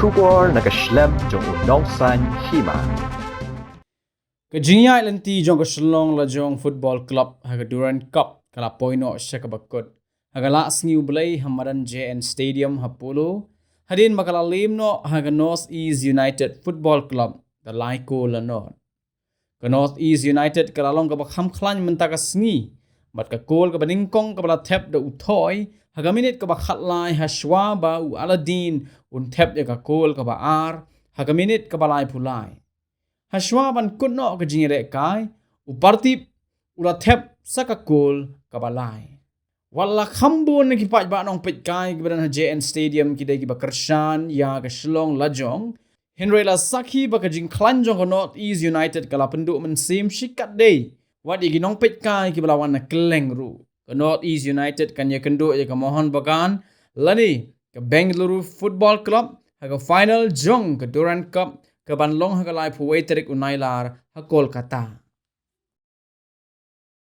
Shugor na Khlem jong unong san Hima. Kajingya ilanti jong ka Shillong Lajong Football Club haga Durand Cup kala poino siya kabakot. Haga laas ngi ublay hamaran JN Stadium hapolo. Hadin makala Liem no haga North East United Football Club da laiko lanot. Ka North East United kala long ka bakham khlan mentaka sngi. Mat ka kol ka baningkong ka bala tep da utoy. Haga minit ka bakhat lai hashwa ba u Aladin un tep ya ka kol ka ba ar. Haga minit ka balay pulay. Hashwa ban kunno ka jingire kai u partip ula tep sakakol ka balay. Wala khambun ki paj ba nong pet kai ki badan JN Stadium ki dai ki bakershan ya ka Shillong Lajong. Henrela sakhi ba ka jing klanjong ka North East United kala penduk men sim shikat day. Wadi ki nong pet kai ki balawan na keleng ru. Ka North East United kan ya kenduk ya ka mohon bagan. Lani ka Bengaluru Football Club haga final jong ka Durand Cup ka banlong haga lai puway terik unailar ha Kolkata.